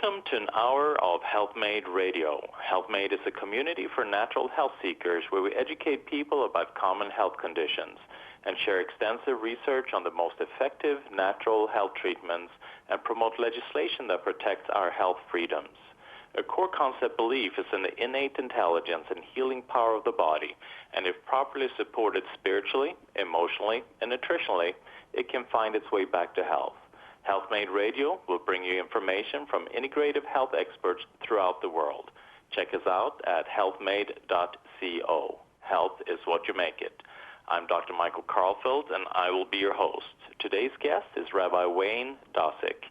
Welcome to an hour of HealthMade Radio. HealthMade is a community for natural health seekers where we educate people about common health conditions and share extensive research on the most effective natural health treatments and promote legislation that protects our health freedoms. A core concept belief is in the innate intelligence and healing power of the body, and if properly supported spiritually, emotionally, and nutritionally, it can find its way back to health. HealthMade Radio will bring you information from integrative health experts throughout the world. Check us out at healthmade.co. Health is what you make it. I'm Dr. Michael Karlfeldt, and I will be your host. Today's guest is Rabbi Wayne Dosick.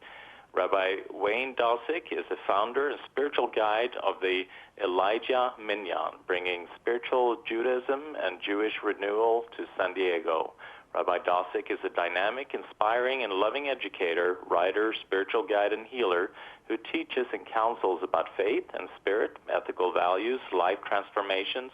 Rabbi Wayne Dosick is the founder and spiritual guide of the Elijah Minyan, bringing spiritual Judaism and Jewish renewal to San Diego. Rabbi Dosick is a dynamic, inspiring, and loving educator, writer, spiritual guide, and healer who teaches and counsels about faith and spirit, ethical values, life transformations,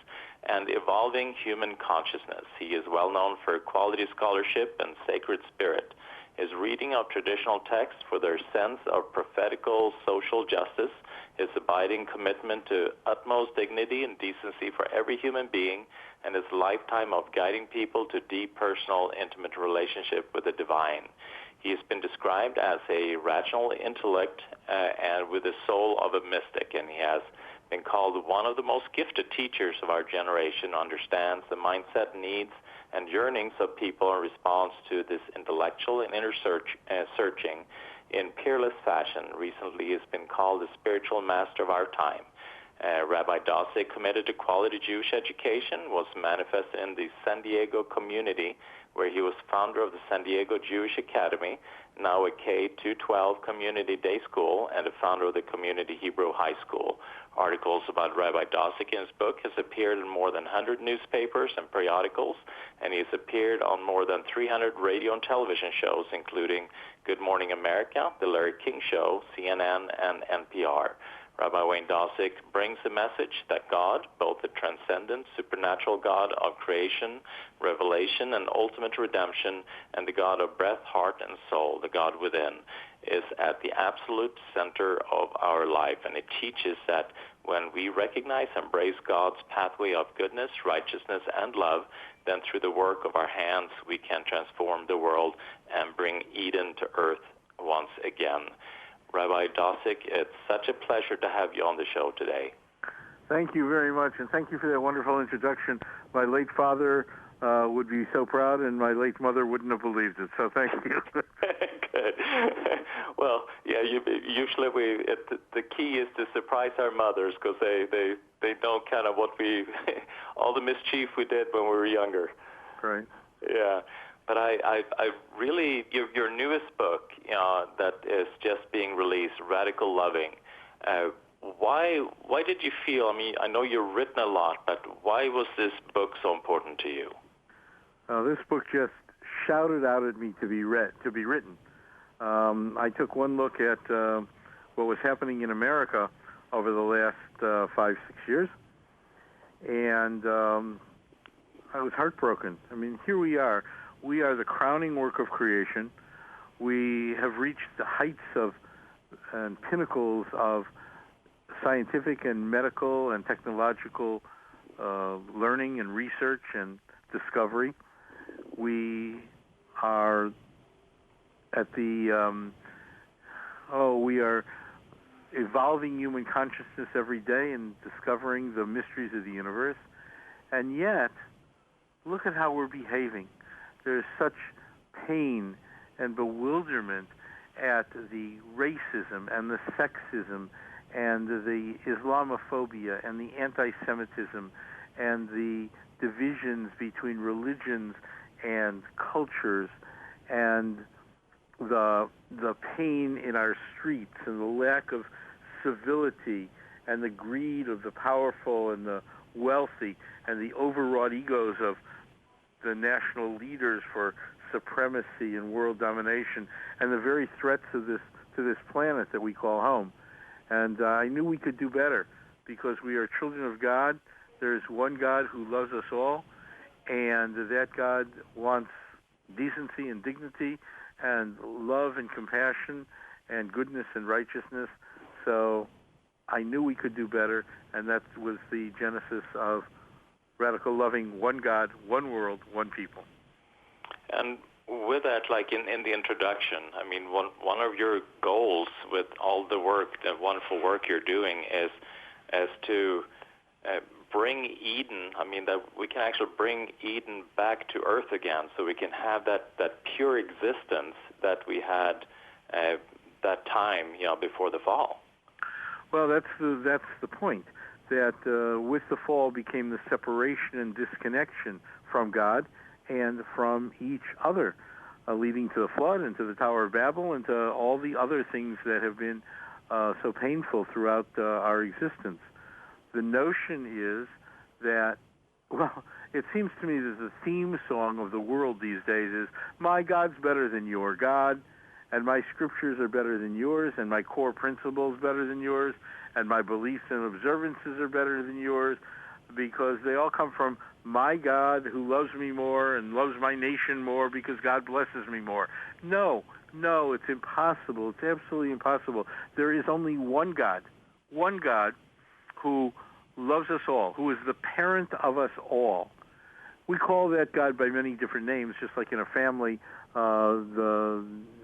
and evolving human consciousness. He is well known for quality scholarship and sacred spirit. His reading of traditional texts for their sense of prophetical social justice, his abiding commitment to utmost dignity and decency for every human being, and his lifetime of guiding people to deep, personal, intimate relationship with the divine. He has been described as a rational intellect and with the soul of a mystic, and he has been called one of the most gifted teachers of our generation, understands the mindset, needs, and yearnings of people in response to this intellectual and inner searching in peerless fashion. Recently, he has been called the spiritual master of our time. Rabbi Dosick, committed to quality Jewish education, was manifested in the San Diego community, where he was founder of the San Diego Jewish Academy, now a K-12 community day school, and a founder of the Community Hebrew High School. Articles about Rabbi Dosick in his book has appeared in more than 100 newspapers and periodicals, and he has appeared on more than 300 radio and television shows, including Good Morning America, The Larry King Show, CNN, and NPR. Rabbi Wayne Dosick brings the message that God, both the transcendent, supernatural God of creation, revelation, and ultimate redemption, and the God of breath, heart, and soul, the God within, is at the absolute center of our life. And it teaches that when we recognize and embrace God's pathway of goodness, righteousness, and love, then through the work of our hands, we can transform the world and bring Eden to earth once again. Rabbi Dosick, it's such a pleasure to have you on the show today. Thank you very much, and thank you for that wonderful introduction. My late father would be so proud, and my late mother wouldn't have believed it, so thank you. Good. Well, yeah, usually the key is to surprise our mothers, because they know kind of what all the mischief we did when we were younger. Right. Yeah. But I really, your newest book, that is just being released, Radical Loving, why did you feel, I know you've written a lot, but why was this book so important to you? This book just shouted out at me to be written. I took one look at what was happening in America over the last 5-6 years, and I was heartbroken. Here we are. We are the crowning work of creation. We have reached the heights and pinnacles of scientific and medical and technological learning and research and discovery. We are at we are evolving human consciousness every day and discovering the mysteries of the universe. And yet, look at how we're behaving. There's such pain and bewilderment at the racism and the sexism and the Islamophobia and the anti-Semitism and the divisions between religions and cultures and the pain in our streets and the lack of civility and the greed of the powerful and the wealthy and the overwrought egos of the national leaders for supremacy and world domination, and the very threats of to this planet that we call home. And I knew we could do better because we are children of God. There's one God who loves us all, and that God wants decency and dignity and love and compassion and goodness and righteousness. So I knew we could do better, and that was the genesis of Radical Loving, one God, one world, one people. And with that, like in the introduction, I mean, one of your goals with all the work, the wonderful work you're doing is to bring Eden, I mean, that we can actually bring Eden back to earth again, so we can have that pure existence that we had that time, before the fall. Well, that's the point, that with the fall became the separation and disconnection from God and from each other, leading to the flood and to the Tower of Babel and to all the other things that have been so painful throughout our existence. The notion is that, well, it seems to me that the theme song of the world these days is, my God's better than your God, and my scriptures are better than yours, and my core principles better than yours, and my beliefs and observances are better than yours, because they all come from my God who loves me more and loves my nation more because God blesses me more. No, it's impossible. It's absolutely impossible. There is only one God who loves us all, who is the parent of us all. We call that God by many different names, just like in a family,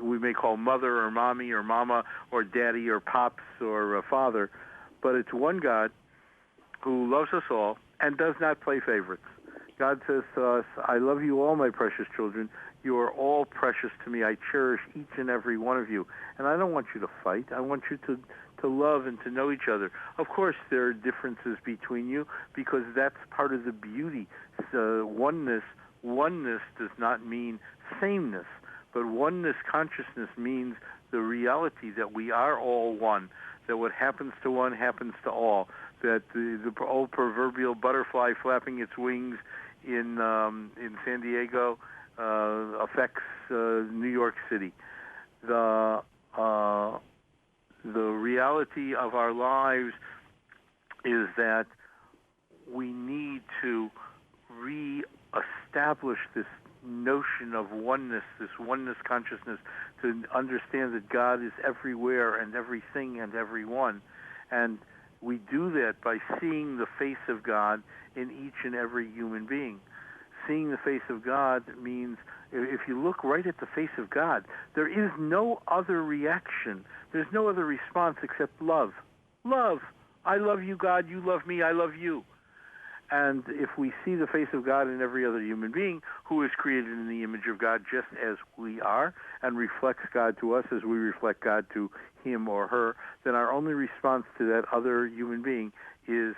we may call mother or mommy or mama or daddy or pops or father, but it's one God who loves us all and does not play favorites. God says to us, I love you all, my precious children. You are all precious to me. I cherish each and every one of you. And I don't want you to fight. I want you to love and to know each other. Of course, there are differences between you because that's part of the beauty. Oneness does not mean sameness, but oneness consciousness means the reality that we are all one, that what happens to one happens to all, that the old proverbial butterfly flapping its wings in San Diego affects New York City. The reality of our lives is that we need to re-establish this notion of oneness, this oneness consciousness, to understand that God is everywhere and everything and everyone. And we do that by seeing the face of God in each and every human being. Seeing the face of God means if you look right at the face of God, there is no other reaction. There's no other response except love. Love. I love you, God. You love me. I love you. And if we see the face of God in every other human being who is created in the image of God just as we are and reflects God to us as we reflect God to him or her, then our only response to that other human being is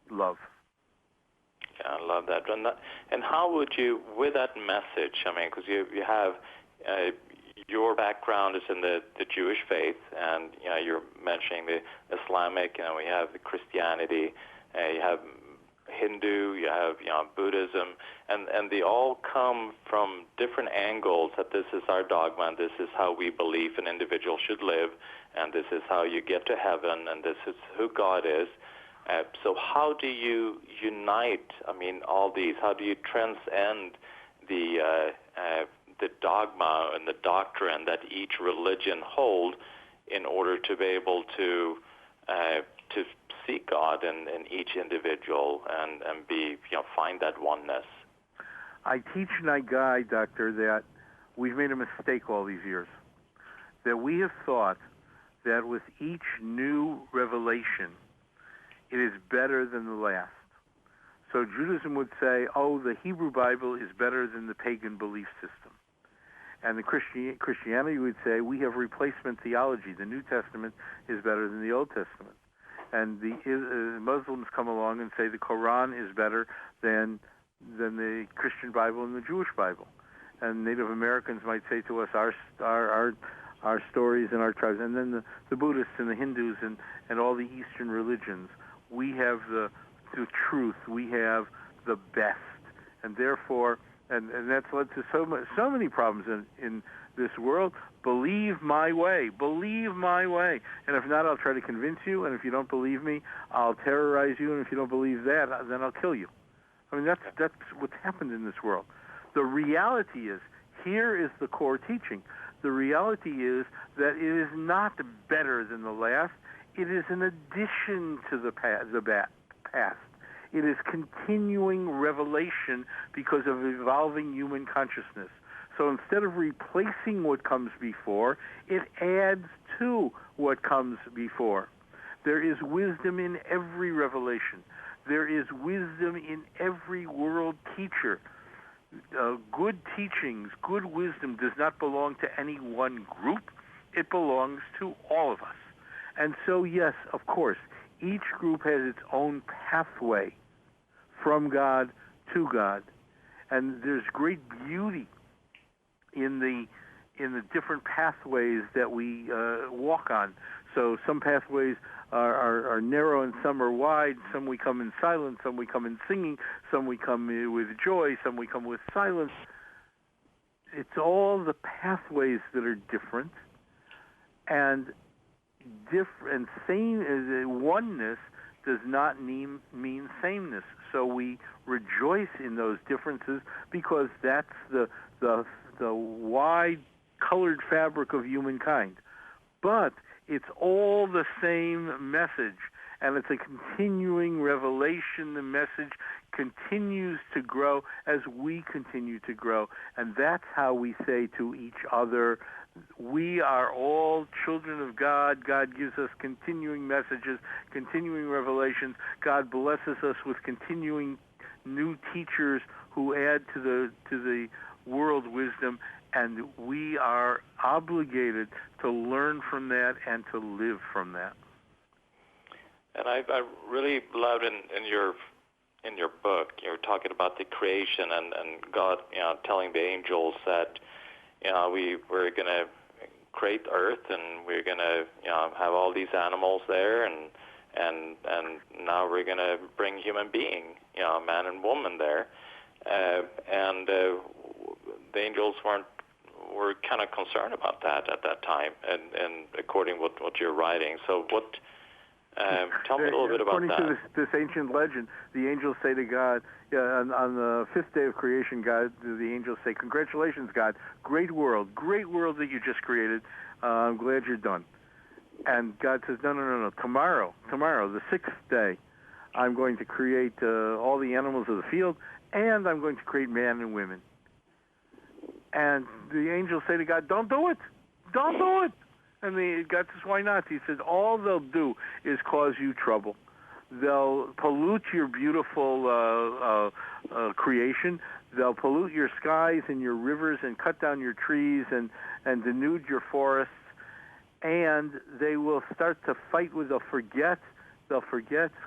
love. Yeah, I love that. And how would you, with that message, I mean, because you have, your background is in the Jewish faith, and you're mentioning the Islamic, we have the Christianity, you have Hindu, you have Buddhism, and they all come from different angles, that this is our dogma, and this is how we believe an individual should live, and this is how you get to heaven, and this is who God is. So how do you unite, all these? How do you transcend the dogma and the doctrine that each religion hold in order to be able to seek God in each individual and be, find that oneness? I teach and I guide, Doctor, that we've made a mistake all these years. That we have thought that with each new revelation, it is better than the last. So Judaism would say, the Hebrew Bible is better than the pagan belief system. And the Christianity would say, we have replacement theology. The New Testament is better than the Old Testament. And the Muslims come along and say the Quran is better than the Christian Bible and the Jewish Bible. And Native Americans might say to us, our stories and our tribes. And then the Buddhists and the Hindus and all the Eastern religions, we have the truth. We have the best. And therefore, and that's led to so many problems in this world. Believe my way. Believe my way. And if not, I'll try to convince you. And if you don't believe me, I'll terrorize you. And if you don't believe that, then I'll kill you. That's what's happened in this world. The reality is, here is the core teaching. The reality is that it is not better than the last. it is an addition to the past. It is continuing revelation because of evolving human consciousness. So instead of replacing what comes before, it adds to what comes before. There is wisdom in every revelation. There is wisdom in every world teacher. Good teachings, good wisdom does not belong to any one group. It belongs to all of us. And so, yes, of course, each group has its own pathway from God to God. And there's great beauty in the different pathways that we walk on. So some pathways are narrow and some are wide. Some we come in silence, some we come in singing, some we come with joy, some we come with silence. It's all the pathways that are different, and oneness does not mean sameness. So we rejoice in those differences because that's the wide colored fabric of humankind. But it's all the same message, and it's a continuing revelation. The message continues to grow as we continue to grow, and that's how we say to each other, we are all children of God. God gives us continuing messages, continuing revelations. God blesses us with continuing new teachers who add to the world wisdom, and we are obligated to learn from that and to live from that. And I really loved in your book, you're talking about the creation and God, telling the angels that, we're going to create Earth and we're going to, have all these animals there, and now we're going to bring human being, man and woman there, and the angels were kind of concerned about that at that time, and according to what you're writing. So tell me a little bit about that. According to this ancient legend, the angels say to God, on the fifth day of creation, God, the angels say, "Congratulations, God, great world that you just created. I'm glad you're done." And God says, no. Tomorrow, the sixth day, I'm going to create all the animals of the field, and I'm going to create man and women. And the angels say to God, don't do it. And God says, why not? He says, all they'll do is cause you trouble. They'll pollute your beautiful creation. They'll pollute your skies and your rivers and cut down your trees and denude your forests. And they will start to fight they'll forget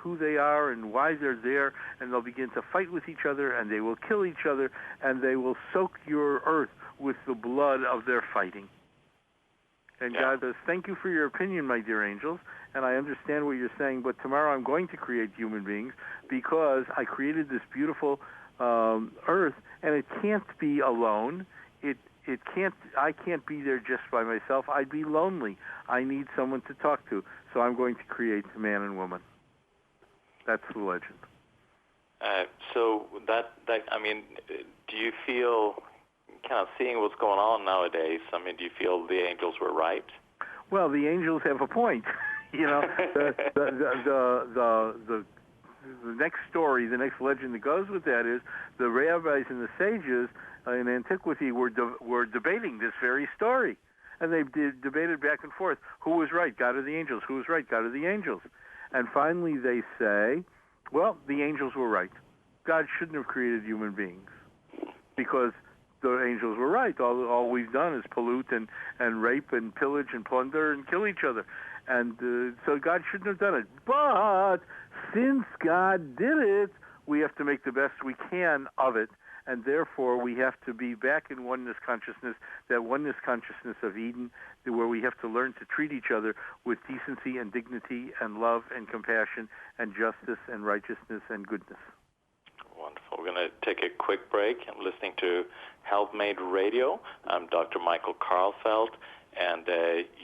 who they are and why they're there, and they'll begin to fight with each other, and they will kill each other, and they will soak your earth with the blood of their fighting. And God says, thank you for your opinion, my dear angels, and I understand what you're saying, but tomorrow I'm going to create human beings because I created this beautiful earth, and it can't be alone. I can't be there just by myself. I'd be lonely. I need someone to talk to. So I'm going to create man and woman. That's the legend. So do you feel, kind of seeing what's going on nowadays, do you feel the angels were right? Well, the angels have a point. The next story, the next legend that goes with that is the rabbis and the sages in antiquity were debating this very story. And they debated back and forth. Who was right, God or the angels? Who was right, God or the angels? And finally they say, well, the angels were right. God shouldn't have created human beings because the angels were right. All we've done is pollute and rape and pillage and plunder and kill each other. And so God shouldn't have done it. But since God did it, we have to make the best we can of it. And therefore, we have to be back in oneness consciousness, that oneness consciousness of Eden, where we have to learn to treat each other with decency and dignity and love and compassion and justice and righteousness and goodness. Wonderful. We're going to take a quick break. I'm listening to HealthMade Radio. I'm Dr. Michael Karlfeldt, and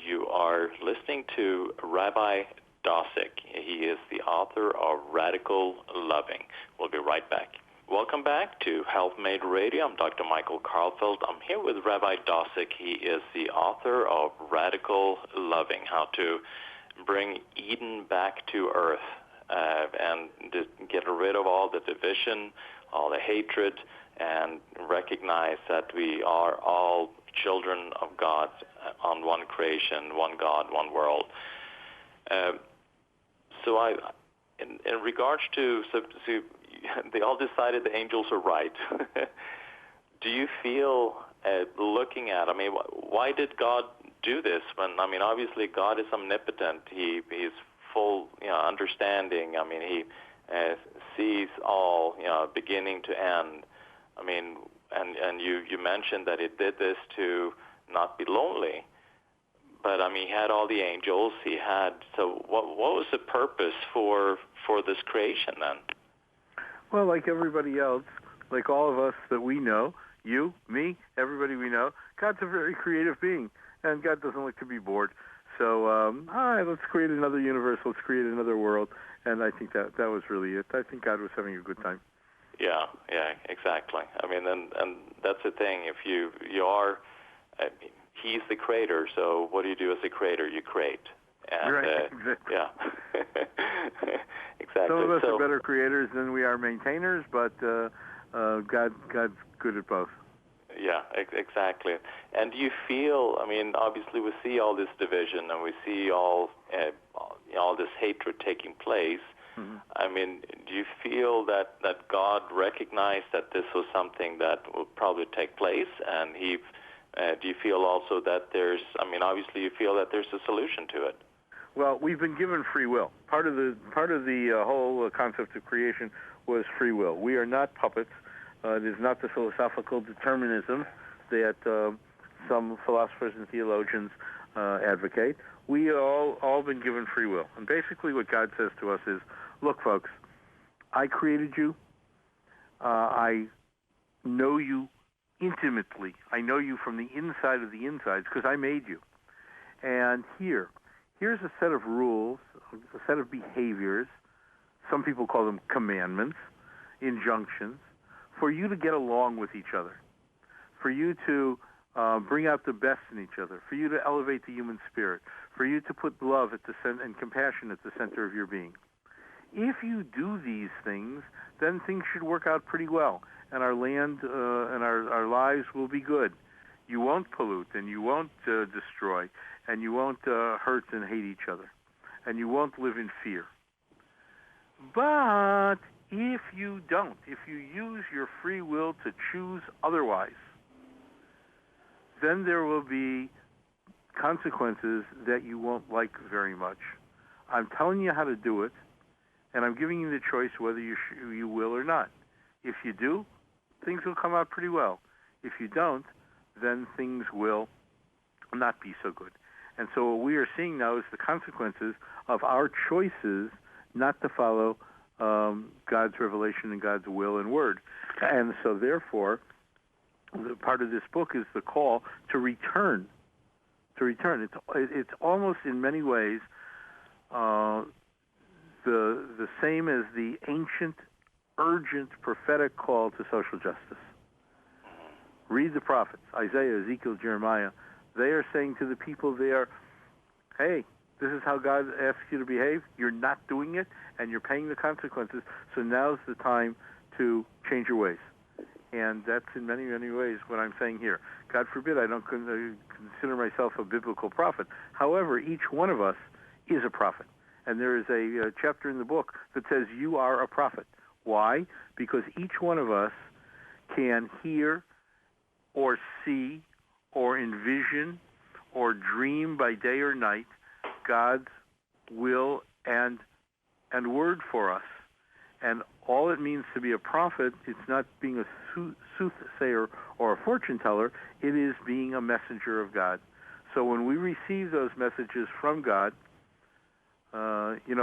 you are listening to Rabbi Dosick. He is the author of Radical Loving. We'll be right back. Welcome back to HealthMade Radio. I'm Dr. Michael Karlfeldt. I'm here with Rabbi Dosick. He is the author of Radical Loving, How to bring Eden back to earth and get rid of all the division, all the hatred, and recognize that we are all children of God on one creation, one God, one world. In regards to, so they all decided the angels are right. Do you feel, looking at, why did God do this? When, obviously God is omnipotent. He's full, understanding. He sees all, beginning to end. And you mentioned that he did this to not be lonely. But he had all the angels. So what was the purpose for this creation then? Well, like everybody else, like all of us that we know, you, me, everybody we know, God's a very creative being, and God doesn't like to be bored. So, let's create another universe, let's create another world, and I think that was really it. I think God was having a good time. Yeah, exactly. And that's the thing. If you are, He's the creator, so what do you do as a creator? You create. And, right, exactly. Yeah, exactly. Some of us are better creators than we are maintainers, but God's good at both. Yeah, exactly. And do you feel, obviously we see all this division and we see all this hatred taking place. Mm-hmm. Do you feel that God recognized that this was something that will probably take place, and do you feel also that there's, obviously you feel that there's a solution to it? Well, we've been given free will. Part of the whole concept of creation was free will. We are not puppets. It is not the philosophical determinism that some philosophers and theologians advocate. We all been given free will. And basically what God says to us is, look, folks, I created you. I know you intimately. I know you from the inside of the insides because I made you. And here's a set of rules, a set of behaviors. Some people call them commandments, injunctions, for you to get along with each other, for you to bring out the best in each other, for you to elevate the human spirit, for you to put love at the and compassion at the center of your being. If you do these things, then things should work out pretty well, and our land and our lives will be good. You won't pollute, and you won't destroy, and you won't hurt and hate each other, and you won't live in fear. But if you don't, if you use your free will to choose otherwise, then there will be consequences that you won't like very much. I'm telling you how to do it, and I'm giving you the choice whether you will or not. If you do, things will come out pretty well. If you don't, then things will not be so good. And so what we are seeing now is the consequences of our choices not to follow God's revelation and God's will and word. And so therefore, part of this book is the call to return. To return. It's almost in many ways the same as the ancient, urgent, prophetic call to social justice. Read the prophets, Isaiah, Ezekiel, Jeremiah. They are saying to the people there, hey, this is how God asks you to behave. You're not doing it, and you're paying the consequences. So now's the time to change your ways. And that's in many, many ways what I'm saying here. God forbid I don't consider myself a biblical prophet. However, each one of us is a prophet. And there is a chapter in the book that says you are a prophet. Why? Because each one of us can hear or see or envision or dream by day or night God's will and word for us. And all it means to be a prophet, it's not being a soothsayer or a fortune teller, it is being a messenger of God. So when we receive those messages from God,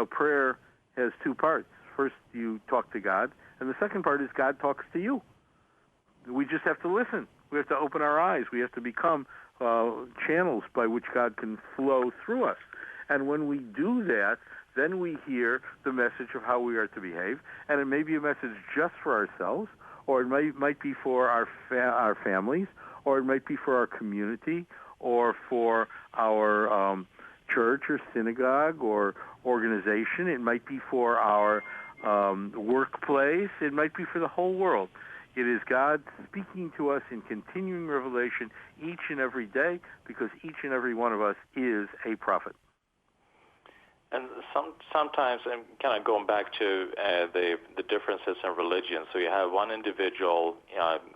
prayer has two parts. First, you talk to God, and the second part is God talks to you. We just have to listen. We have to open our eyes. We have to become channels by which God can flow through us. And when we do that, then we hear the message of how we are to behave, and it may be a message just for ourselves, or it might be for our families, or it might be for our community, or for our church or synagogue or organization. It might be for our workplace. It might be for the whole world. It is God speaking to us in continuing revelation each and every day, because each and every one of us is a prophet. And sometimes, and kind of going back to the differences in religion, so you have one individual,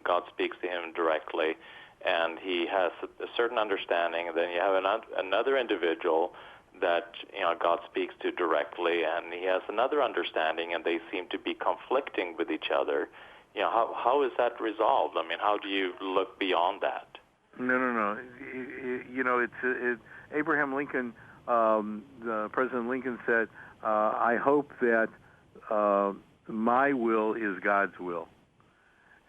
God speaks to him directly, and he has a certain understanding, and then you have another individual that God speaks to directly, and he has another understanding, and they seem to be conflicting with each other. How is that resolved? I mean, how do you look beyond that? No. It's Abraham Lincoln. President Lincoln said, "I hope that my will is God's will."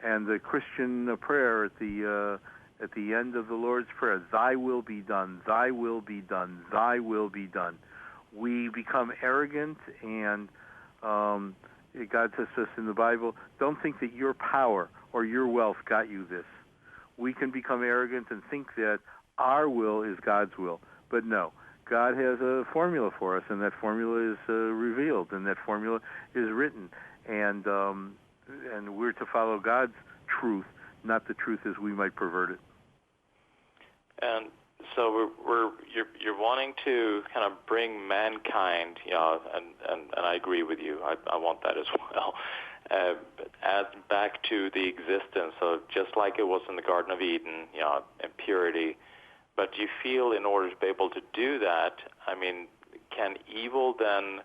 And the Christian prayer at the end of the Lord's Prayer, "Thy will be done, Thy will be done, Thy will be done." We become arrogant, and God says to us in the Bible, "Don't think that your power or your wealth got you this." We can become arrogant and think that our will is God's will, but no. God has a formula for us, and that formula is revealed, and that formula is written, and we're to follow God's truth, not the truth as we might pervert it. And so you're wanting to kind of bring mankind, and I agree with you. I want that as well. Add back to the existence of just like it was in the Garden of Eden, in purity. But do you feel in order to be able to do that, I mean, can evil then,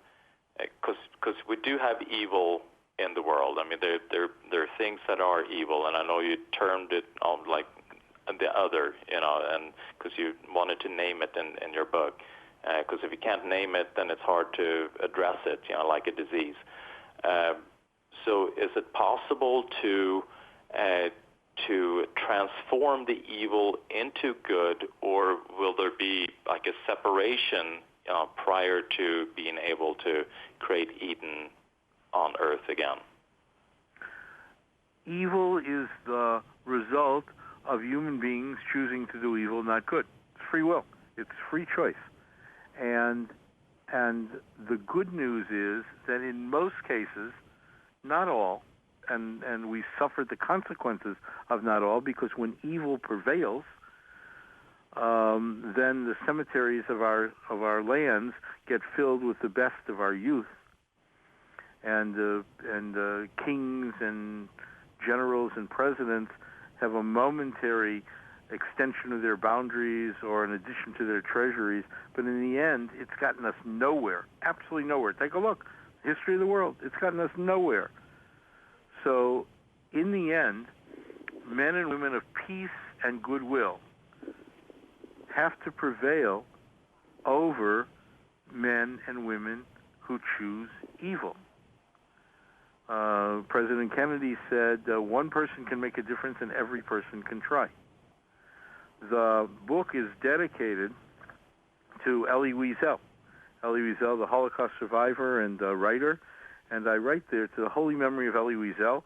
because we do have evil in the world. I mean, there are things that are evil, and I know you termed it like the other, and because you wanted to name it in your book. Because if you can't name it, then it's hard to address it, like a disease. So is it possible to transform the evil into good, or will there be like a separation prior to being able to create Eden on earth again? Evil is the result of human beings choosing to do evil, not good. It's free will. It's free choice. And the good news is that in most cases, not all, and we suffered the consequences of not all, because when evil prevails, then the cemeteries of our lands get filled with the best of our youth, and kings and generals and presidents have a momentary extension of their boundaries or an addition to their treasuries, but in the end, it's gotten us nowhere, absolutely nowhere. Take a look, history of the world, it's gotten us nowhere. So, in the end, men and women of peace and goodwill have to prevail over men and women who choose evil. President Kennedy said, one person can make a difference and every person can try. The book is dedicated to Elie Wiesel. Elie Wiesel, the Holocaust survivor and writer, and I write there, to the holy memory of Elie Wiesel,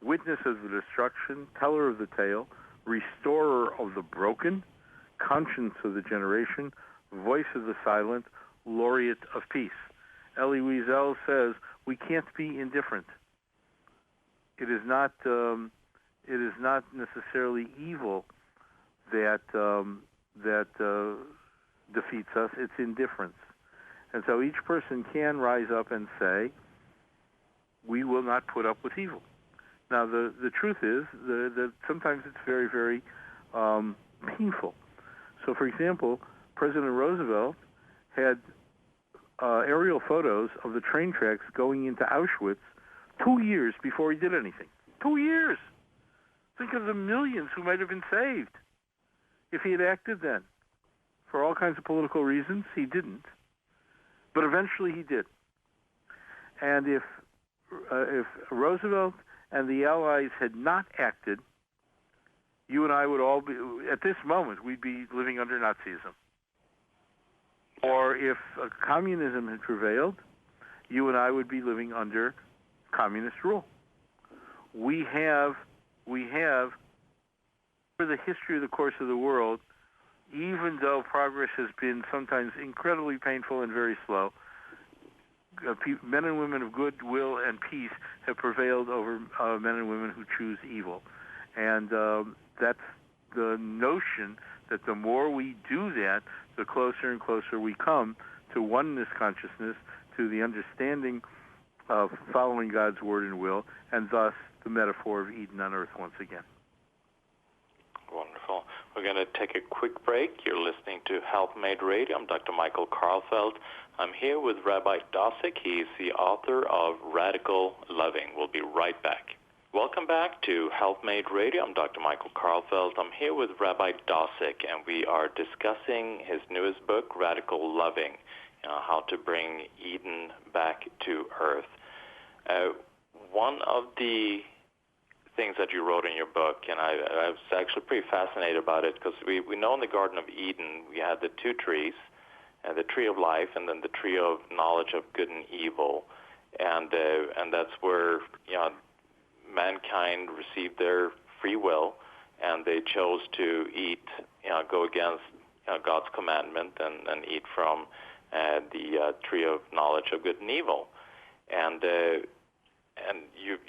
witness of the destruction, teller of the tale, restorer of the broken, conscience of the generation, voice of the silent, laureate of peace. Elie Wiesel says, we can't be indifferent. It is not necessarily evil that defeats us. It's indifference. And so each person can rise up and say, we will not put up with evil. Now, the truth is that sometimes it's very, very painful. So, for example, President Roosevelt had aerial photos of the train tracks going into Auschwitz 2 years before he did anything. 2 years! Think of the millions who might have been saved if he had acted then. For all kinds of political reasons, he didn't. But eventually he did. And if Roosevelt and the Allies had not acted, you and I would all be, at this moment, we'd be living under Nazism. Or if communism had prevailed, you and I would be living under communist rule. We have, for the history of the course of the world, even though progress has been sometimes incredibly painful and very slow, men and women of goodwill and peace have prevailed over men and women who choose evil. And that's the notion that the more we do that, the closer and closer we come to oneness consciousness, to the understanding of following God's word and will, and thus the metaphor of Eden on earth once again. Wonderful. We're going to take a quick break. You're listening to HealthMade Radio. I'm Dr. Michael Karlfeldt. I'm here with Rabbi Dosick. He's the author of Radical Loving. We'll be right back. Welcome back to HealthMade Radio. I'm Dr. Michael Karlfeldt. I'm here with Rabbi Dosick, and we are discussing his newest book, Radical Loving, how to bring Eden back to earth. One of the things that you wrote in your book, and I was actually pretty fascinated about it, because we know in the Garden of Eden we had the two trees, the tree of life and then the tree of knowledge of good and evil, and that's where mankind received their free will, and they chose to eat, go against God's commandment and eat from the tree of knowledge of good and evil, and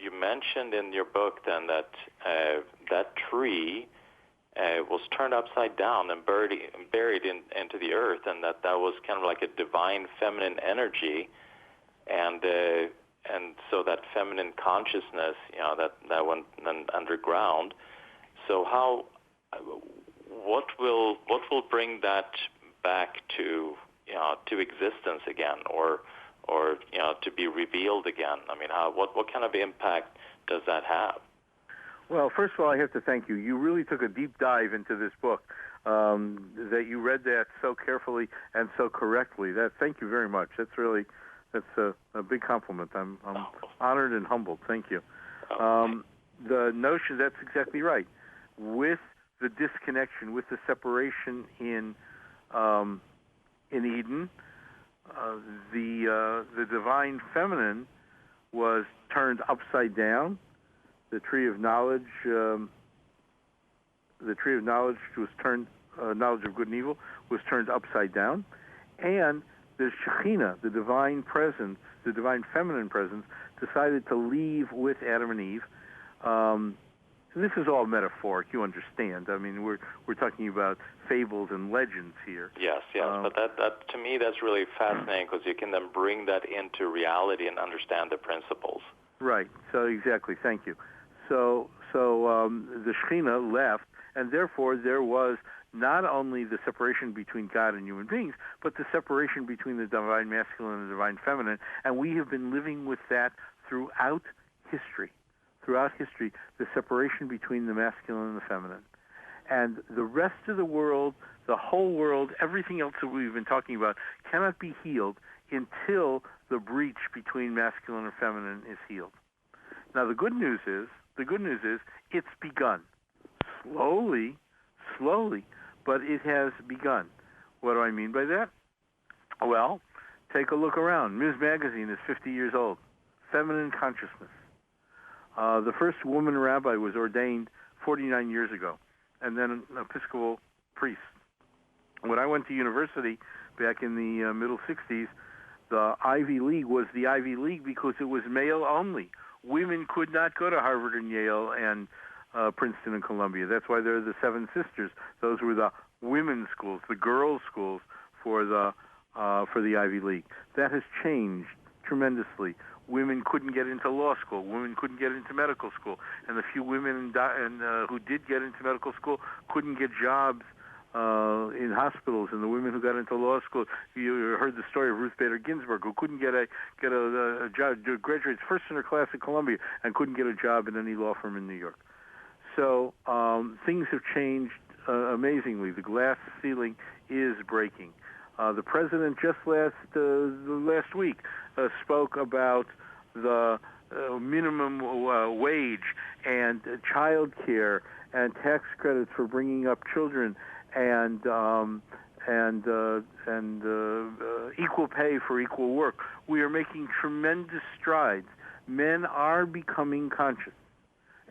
you mentioned in your book then that that tree was turned upside down and buried into the earth, and that was kind of like a divine feminine energy, and so that feminine consciousness, that went then underground. So what will bring that back to existence again, or to be revealed again? I mean, what kind of impact does that have? Well, first of all, I have to thank you. You really took a deep dive into this book. That you read that so carefully and so correctly. Thank you very much. That's a big compliment. I'm honored and humbled. Thank you. The notion, that's exactly right. With the disconnection, with the separation in Eden, the divine feminine was turned upside down. The tree of knowledge, was turned, knowledge of good and evil, was turned upside down, and the Shekhinah, the divine presence, the divine feminine presence, decided to leave with Adam and Eve. This is all metaphoric, you understand. I mean, we're talking about fables and legends here. Yes, but that to me, that's really fascinating, because you can then bring that into reality and understand the principles. Right. So exactly. Thank you. So the Shekhinah left, and therefore there was not only the separation between God and human beings, but the separation between the divine masculine and the divine feminine, and we have been living with that throughout history. Throughout history, the separation between the masculine and the feminine. And the rest of the world, the whole world, everything else that we've been talking about cannot be healed until the breach between masculine and feminine is healed. Now, the good news is it's begun. Slowly, but it has begun. What do I mean by that? Well, take a look around. Ms. Magazine is 50 years old. Feminine consciousness. The first woman rabbi was ordained 49 years ago, and then an Episcopal priest. When I went to university back in the middle 60s, the Ivy League was the Ivy League because it was male only. Women could not go to Harvard and Yale and Princeton and Columbia. That's why there are the Seven Sisters. Those were the women's schools, the girls' schools for the Ivy League. That has changed tremendously. Women couldn't get into law school. Women couldn't get into medical school. And the few women who did get into medical school couldn't get jobs in hospitals. And the women who got into law school, you heard the story of Ruth Bader Ginsburg, who couldn't get a job, graduates first in her class at Columbia, and couldn't get a job in any law firm in New York. So things have changed amazingly. The glass ceiling is breaking. The president just last week spoke about the minimum wage and child care and tax credits for bringing up children and equal pay for equal work. We are making tremendous strides. Men are becoming conscious.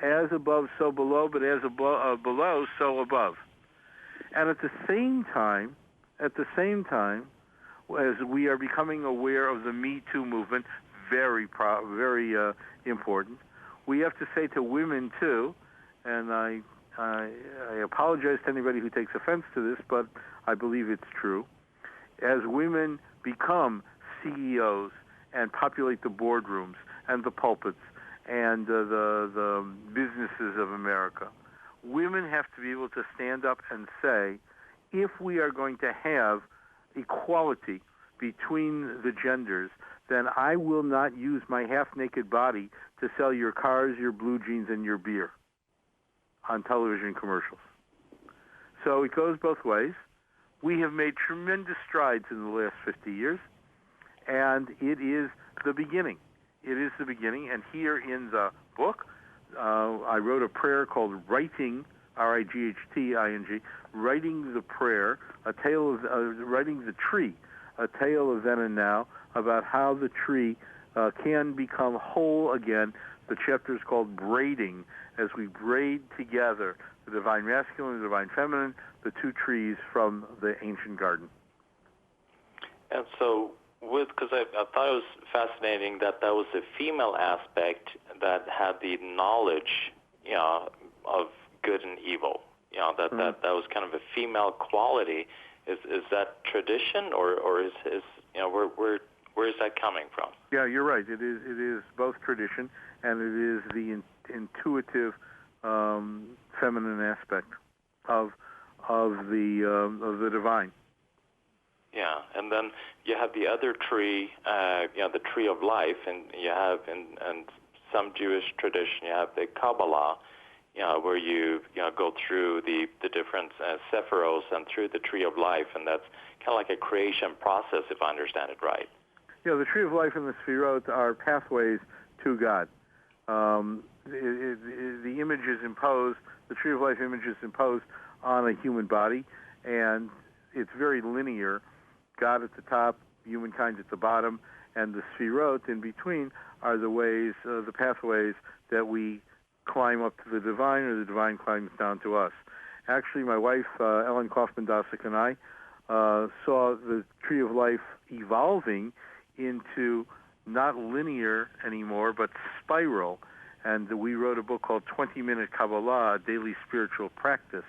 As above, so below, but as below, so above. And at the same time, as we are becoming aware of the Me Too movement, very important, we have to say to women too, and I apologize to anybody who takes offense to this, but I believe it's true. As women become CEOs and populate the boardrooms and the pulpits and the businesses of America, women have to be able to stand up and say, if we are going to have equality between the genders, then I will not use my half-naked body to sell your cars, your blue jeans, and your beer on television commercials. So it goes both ways. We have made tremendous strides in the last 50 years, and it is the beginning. It is the beginning, and here in the book, I wrote a prayer called Writing, R-I-G-H-T-I-N-G, Writing the Prayer, writing the tree, a tale of then and now, about how the tree can become whole again. The chapter is called Braiding, as we braid together the divine masculine and the divine feminine, the two trees from the ancient garden. And so, because I thought it was fascinating that was a female aspect that had the knowledge, of good and evil. That was kind of a female quality. Is that tradition, or is where is that coming from? Yeah, you're right. It is both tradition and it is the intuitive feminine aspect of the divine. Yeah, and then you have the other tree, the tree of life, and you have in some Jewish tradition you have the Kabbalah, where you go through the different sephiros and through the tree of life, and that's kind of like a creation process, if I understand it right. Yeah, the tree of life and the sefirot are pathways to God. The image is imposed, the tree of life image is imposed on a human body, and it's very linear. God at the top, humankind at the bottom, and the sefirot in between are the ways, the pathways that we climb up to the divine, or the divine climbs down to us. Actually, my wife, Ellen Dosick, and I saw the tree of life evolving into not linear anymore, but spiral. And we wrote a book called 20-Minute Kabbalah, a daily spiritual practice.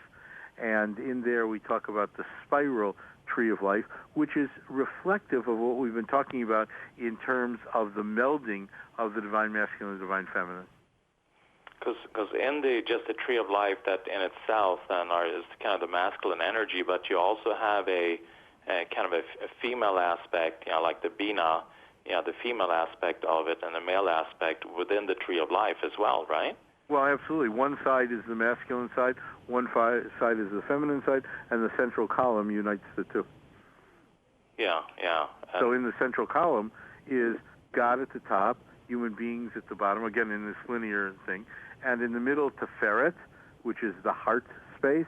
And in there we talk about the spiral tree of life, which is reflective of what we've been talking about in terms of the melding of the divine masculine and the divine feminine. Because in just the tree of life, that in itself then is kind of the masculine energy, but you also have a kind of a female aspect, like the Bina, the female aspect of it, and the male aspect within the tree of life as well, right? Well, absolutely. One side is the masculine side, one side is the feminine side, and the central column unites the two. Yeah. So in the central column is God at the top, human beings at the bottom, again in this linear thing, and in the middle Tiferet, which is the heart space,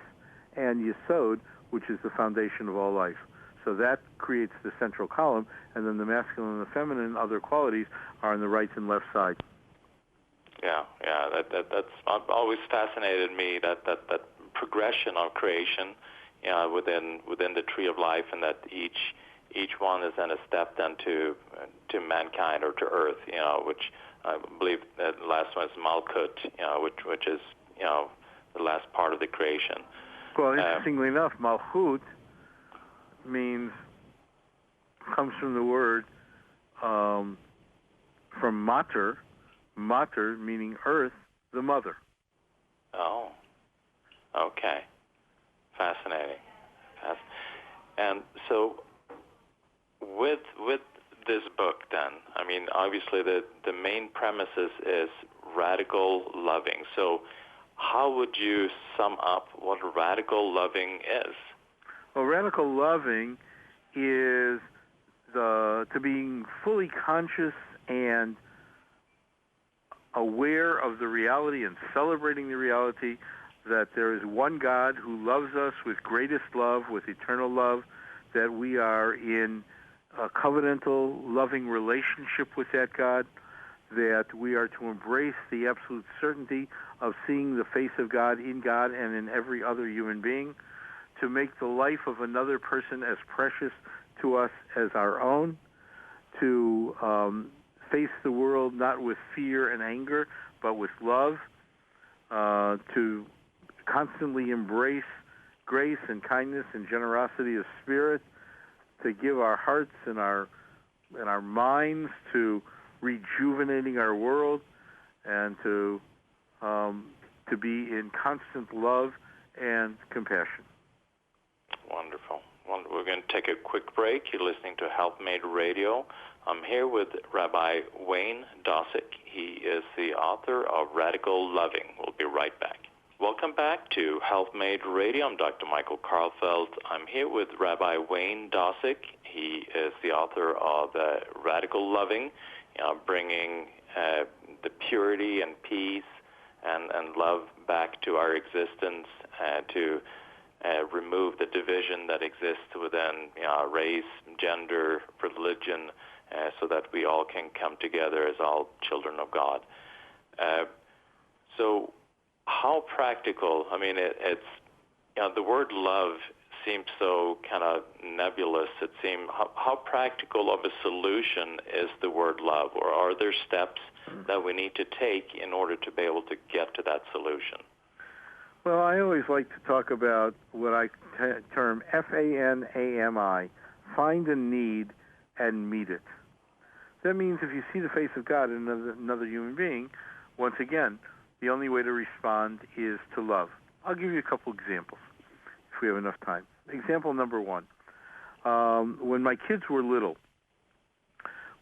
and Yesod, which is the foundation of all life. So that creates the central column, and then the masculine and the feminine, other qualities, are on the right and left side. Yeah. That's always fascinated me, that progression of creation, within the tree of life, and that each one is then a step then to mankind or to Earth, which I believe that the last one is Malkut, which is the last part of the creation. Well, interestingly enough, Malchut comes from the word from mater meaning earth, the mother. Oh, okay, fascinating. And so, with this book, then, I mean, obviously the main premises is radical loving. So, how would you sum up what radical loving is? Well, radical loving is to being fully conscious and aware of the reality and celebrating the reality that there is one God who loves us with greatest love, with eternal love, that we are in a covenantal, loving relationship with that God, that we are to embrace the absolute certainty of seeing the face of God in God and in every other human being, to make the life of another person as precious to us as our own, to face the world not with fear and anger, but with love, to constantly embrace grace and kindness and generosity of spirit, to give our hearts and our minds to rejuvenating our world, and to be in constant love and compassion. Wonderful. We're going to take a quick break. You're listening to HealthMade Radio. I'm here with Rabbi Wayne Dosick. He is the author of Radical Loving. We'll be right back. Welcome back to HealthMade Radio. I'm Dr. Michael Karlfeldt. I'm here with Rabbi Wayne Dosick. He is the author of Radical Loving, bringing the purity and peace and love back to our existence, to remove the division that exists within race, gender, religion, so that we all can come together as all children of God. So how practical, I mean, it's the word love seems so kind of nebulous. It seems, how practical of a solution is the word love, or are there steps that we need to take in order to be able to get to that solution? Well, I always like to talk about what I term FANAMI, find a need and meet it. That means if you see the face of God in another human being, once again, the only way to respond is to love. I'll give you a couple examples if we have enough time. Example number one. When my kids were little,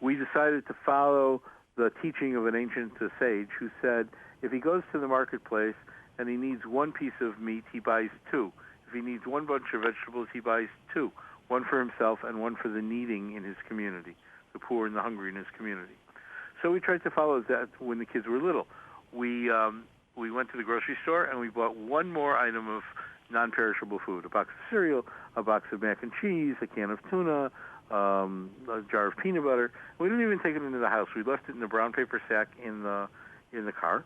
we decided to follow the teaching of an ancient sage who said if he goes to the marketplace and he needs one piece of meat, he buys two. If he needs one bunch of vegetables, he buys two, one for himself and one for the needing in his community, the poor and the hungry in his community. So we tried to follow that when the kids were little. We went to the grocery store and we bought one more item of non-perishable food, a box of cereal, a box of mac and cheese, a can of tuna, a jar of peanut butter. We didn't even take it into the house. We left it in a brown paper sack in the car.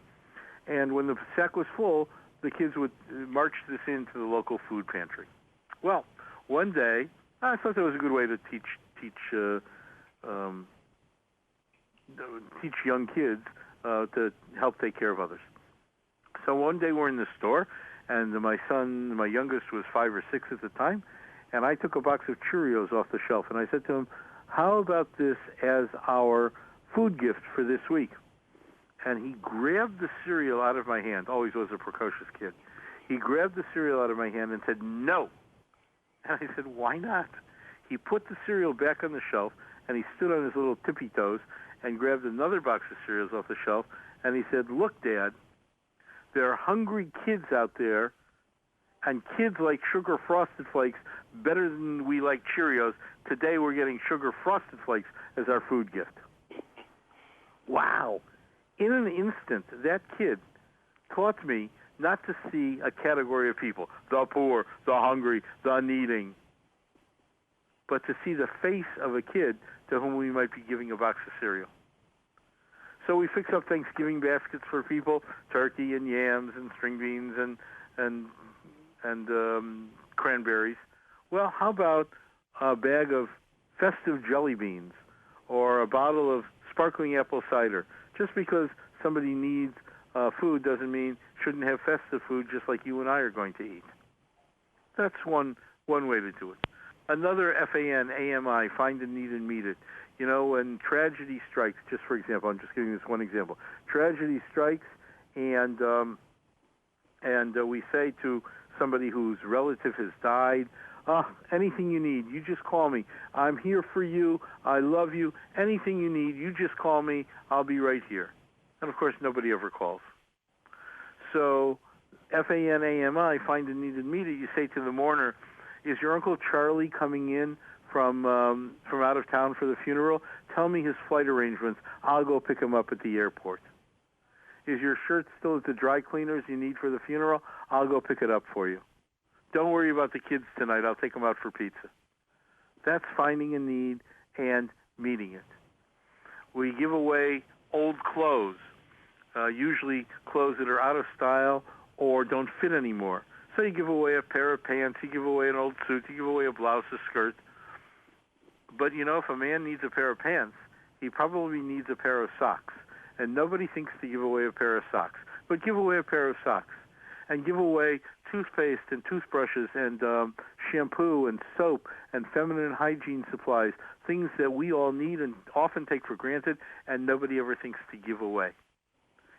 And when the sack was full, the kids would march this into the local food pantry. Well, one day, I thought that was a good way to teach young kids to help take care of others. So one day we're in the store, and my son, my youngest, was 5 or 6 at the time, and I took a box of Cheerios off the shelf, and I said to him, how about this as our food gift for this week? And he grabbed the cereal out of my hand. Always was a precocious kid. He grabbed the cereal out of my hand and said, no. And I said, why not? He put the cereal back on the shelf, and he stood on his little tippy toes and grabbed another box of cereals off the shelf, and he said, look, Dad, there are hungry kids out there, and kids like sugar frosted flakes better than we like Cheerios. Today we're getting sugar frosted flakes as our food gift. Wow. In an instant, that kid taught me not to see a category of people, the poor, the hungry, the needing, but to see the face of a kid to whom we might be giving a box of cereal. So we fix up Thanksgiving baskets for people, turkey and yams and string beans and cranberries. Well, how about a bag of festive jelly beans or a bottle of sparkling apple cider? Just because somebody needs food doesn't mean shouldn't have festive food just like you and I are going to eat. That's one way to do it. Another FANAMI, find a need and meet it. You know, when tragedy strikes, just for example, I'm just giving this one example. Tragedy strikes, and we say to somebody whose relative has died, anything you need, you just call me. I'm here for you. I love you. Anything you need, you just call me. I'll be right here. And, of course, nobody ever calls. So FANAMI, find a need and meet it. You say to the mourner, is your Uncle Charlie coming in from out of town for the funeral? Tell me his flight arrangements. I'll go pick him up at the airport. Is your shirt still at the dry cleaners you need for the funeral? I'll go pick it up for you. Don't worry about the kids tonight. I'll take them out for pizza. That's finding a need and meeting it. We give away old clothes, usually clothes that are out of style or don't fit anymore. So you give away a pair of pants, you give away an old suit, you give away a blouse, a skirt. But, if a man needs a pair of pants, he probably needs a pair of socks. And nobody thinks to give away a pair of socks. But give away a pair of socks. And give away toothpaste and toothbrushes and shampoo and soap and feminine hygiene supplies, things that we all need and often take for granted and nobody ever thinks to give away.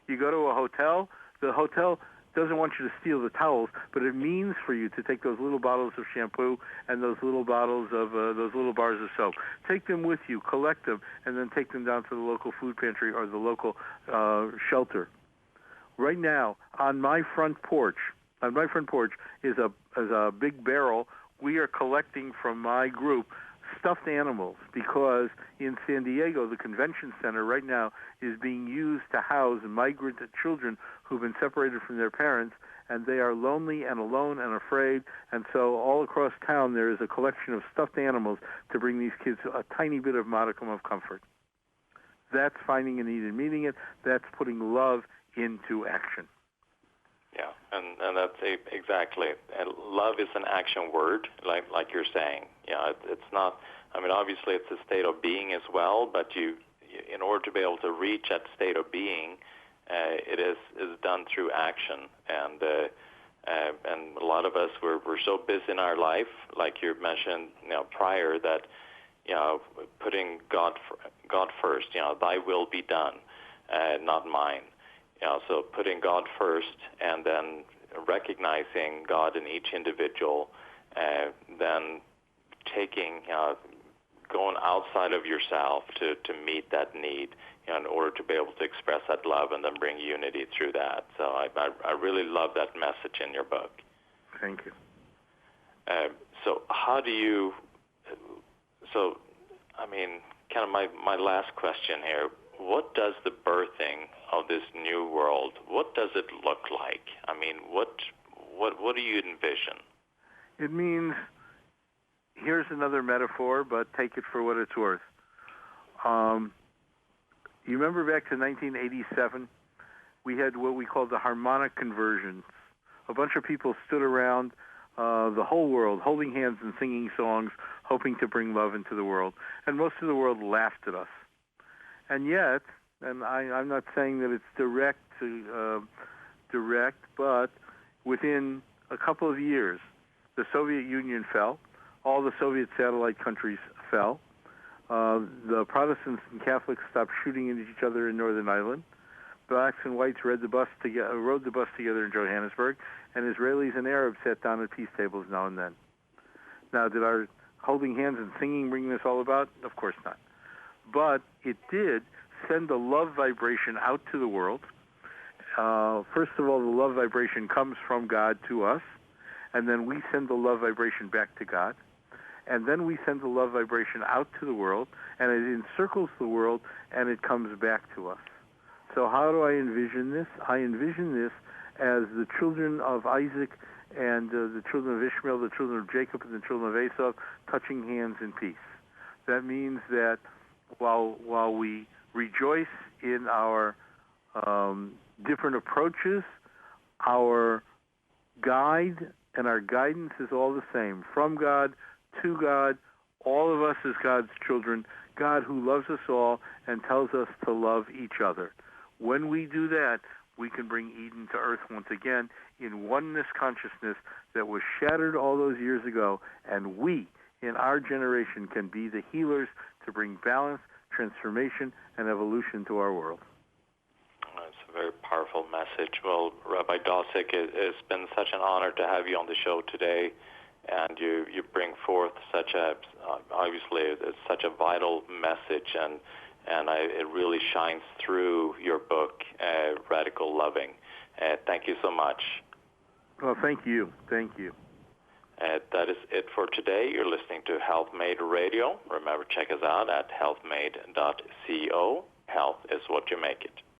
You go to a hotel, the hotel doesn't want you to steal the towels, but it means for you to take those little bottles of shampoo and those little bottles of those little bars of soap. Take them with you, collect them, and then take them down to the local food pantry or the local shelter. Right now, on my front porch is a big barrel. We are collecting from my group stuffed animals because in San Diego, the convention center right now is being used to house migrant children who've been separated from their parents, and they are lonely and alone and afraid. And so all across town there is a collection of stuffed animals to bring these kids a tiny bit of modicum of comfort. That's finding a need and meeting it. That's putting love into action. Yeah, and that's exactly. And love is an action word, like you're saying. It's not. I mean, obviously, it's a state of being as well. But in order to be able to reach that state of being, it is done through action. And a lot of us we're so busy in our life, like you mentioned, prior, that putting God first. Thy will be done, not mine. So putting God first and then recognizing God in each individual, then going outside of yourself to meet that need, in order to be able to express that love and then bring unity through that. So I really love that message in your book. Thank you. So how do you, kind of my last question here, what does the birthing of this new world, what does it look like? I mean, what do you envision? It means, here's another metaphor, but take it for what it's worth. You remember back to 1987, we had what we called the harmonic conversions. A bunch of people stood around the whole world, holding hands and singing songs, hoping to bring love into the world. And most of the world laughed at us. And yet, and I'm not saying that it's direct, but within a couple of years, the Soviet Union fell. All the Soviet satellite countries fell. The Protestants and Catholics stopped shooting at each other in Northern Ireland. Blacks and whites rode the bus together in Johannesburg, and Israelis and Arabs sat down at peace tables now and then. Now, did our holding hands and singing bring this all about? Of course not. But it did send a love vibration out to the world. First of all, the love vibration comes from God to us, and then we send the love vibration back to God. And then we send the love vibration out to the world, and it encircles the world, and it comes back to us. So how do I envision this? I envision this as the children of Isaac and the children of Ishmael, the children of Jacob, and the children of Esau touching hands in peace. That means that while we rejoice in our different approaches, our guide and our guidance is all the same. From God, to God, all of us as God's children, God who loves us all and tells us to love each other. When we do that, we can bring Eden to earth once again in oneness consciousness that was shattered all those years ago, and we, in our generation, can be the healers to bring balance, transformation, and evolution to our world. That's a very powerful message. Well, Rabbi Dosick, it's been such an honor to have you on the show today, and you bring forth obviously, it's such a vital message, and it really shines through your book, Radical Loving. Thank you so much. Well, thank you. Thank you. That is it for today. You're listening to HealthMade Radio. Remember, check us out at healthmade.co. Health is what you make it.